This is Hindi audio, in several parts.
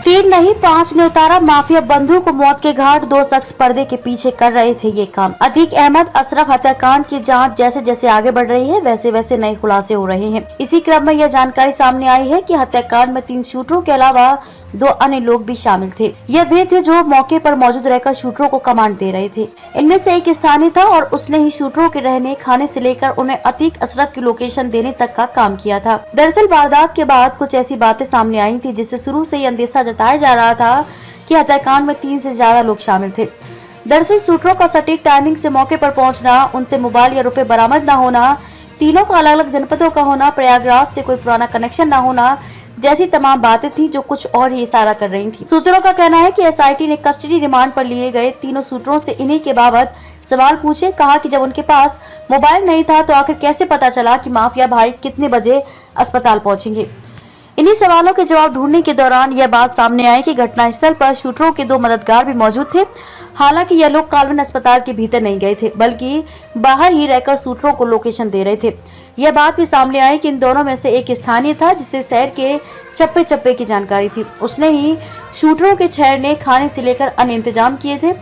तीन नहीं 5 ने उतारा माफिया बंधु को मौत के घाट। 2 शख्स पर्दे के पीछे कर रहे थे ये काम। अतीक अहमद अशरफ हत्याकांड की जांच जैसे जैसे आगे बढ़ रही है वैसे वैसे नए खुलासे हो रहे हैं। इसी क्रम में यह जानकारी सामने आई है कि हत्याकांड में 3 शूटरों के अलावा 2 अन्य लोग भी शामिल थे। यह वे थे जो मौके पर मौजूद रहकर शूटरों को कमांड दे रहे थे। इनमें से एक स्थानीय था और उसने ही शूटरों के रहने खाने से लेकर उन्हें अतीक अशरफ की लोकेशन देने तक का काम किया था। दरअसल वारदात के बाद कुछ ऐसी बातें सामने आई थी जिससे शुरू से ही अंदेशा जताया जा रहा था कि हत्याकांड में 3 से ज्यादा लोग शामिल थे। दरअसल शूटरों का सटीक टाइमिंग से मौके पर पहुंचना, उनसे मोबाइल या रुपए बरामद न होना, तीनों का अलग अलग जनपदों का होना, प्रयागराज से कोई पुराना कनेक्शन न होना जैसी तमाम बातें थी जो कुछ और ही इशारा कर रही थी। सूत्रों का कहना है कि एसआईटी ने कस्टडी रिमांड पर लिए गए तीनों शूटरों से इन्हीं के बाबत सवाल पूछे। कहा कि जब उनके पास मोबाइल नहीं था तो आखिर कैसे पता चला कि माफिया भाई कितने बजे अस्पताल पहुंचेंगे। इन्हीं सवालों के जवाब ढूंढने के दौरान यह बात सामने आई कि घटनास्थल पर शूटरों के 2 मददगार भी मौजूद थे। हालांकि यह लोग कॉल्विन अस्पताल के भीतर नहीं गए थे बल्कि बाहर ही रहकर शूटरों को लोकेशन दे रहे थे। यह बात भी सामने आई कि इन दोनों में से एक स्थानीय था जिसे शहर के चप्पे चप्पे की जानकारी थी। उसने ही शूटरों के ठहरने खाने से लेकर अन्य इंतजाम किए थे।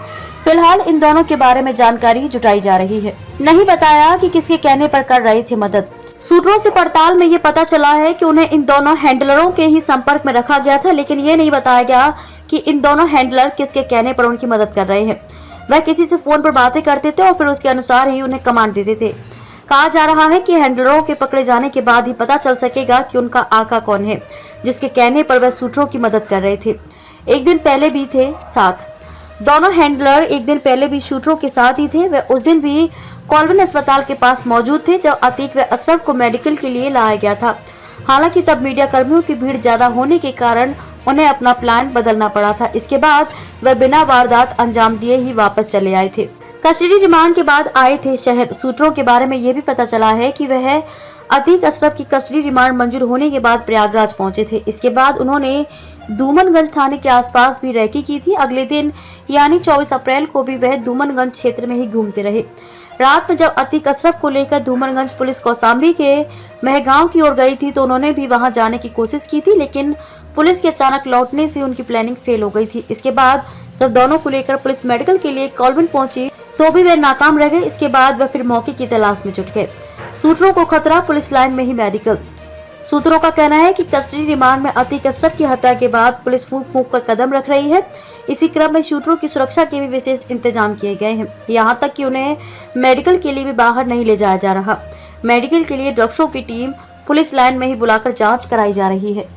फिलहाल इन दोनों के बारे में जानकारी जुटाई जा रही है। नहीं बताया कि किसके कहने पर कर रहे थे मदद। सूत्रों से पड़ताल में ये पता चला है कि उन्हें इन दोनों हैंडलरों के ही संपर्क में रखा गया था, लेकिन ये नहीं बताया गया कि इन दोनों हैंडलर किसके कहने पर उनकी मदद कर रहे हैं। वह किसी से फोन पर बातें करते थे और फिर उसके अनुसार ही उन्हें कमांड देते थे। कहा जा रहा है कि हैंडलरों के पकड़े जाने के बाद ही पता चल सकेगा कि उनका आका कौन है जिसके कहने पर वह शूटरों की मदद कर रहे थे। एक दिन पहले भी थे साथ। दोनों हैंडलर एक दिन पहले भी शूटरों के साथ ही थे। वे उस दिन भी कॉल्विन अस्पताल के पास मौजूद थे जब अतीक व अशरफ को मेडिकल के लिए लाया गया था। हालांकि तब मीडिया कर्मियों की भीड़ ज्यादा होने के कारण उन्हें अपना प्लान बदलना पड़ा था। इसके बाद वह बिना वारदात अंजाम दिए ही वापस चले आए थे। कस्टडी रिमांड के बाद आए थे शहर। सूत्रों के बारे में यह भी पता चला है कि वह अतीक अशरफ की कस्टडी रिमांड मंजूर होने के बाद प्रयागराज पहुंचे थे। इसके बाद उन्होंने धूमनगंज थाने के आसपास भी रैकी की थी। अगले दिन यानी 24 अप्रैल को भी वह धूमनगंज क्षेत्र में ही घूमते रहे। रात में जब अतीक अशरफ को लेकर धूमनगंज पुलिस कौसाम्बी के महगांव की ओर गई थी तो उन्होंने भी वहां जाने की कोशिश की थी, लेकिन पुलिस के अचानक लौटने से उनकी प्लानिंग फेल हो गई थी। इसके बाद जब दोनों को लेकर पुलिस मेडिकल के लिए कॉल्विन पहुंची तो भी वे नाकाम रह गए। इसके बाद वह फिर मौके की तलाश में जुट गए। सूत्रों को खतरा, पुलिस लाइन में ही मेडिकल। सूत्रों का कहना है कि कस्टडी रिमांड में अतीक अशरफ की हत्या के बाद पुलिस फूंक फूंक कर कदम रख रही है। इसी क्रम में शूटरों की सुरक्षा के भी विशेष इंतजाम किए गए हैं। यहाँ तक कि उन्हें मेडिकल के लिए भी बाहर नहीं ले जाया जा रहा। मेडिकल के लिए डॉक्टरों की टीम पुलिस लाइन में ही बुलाकर जांच कराई जा रही है।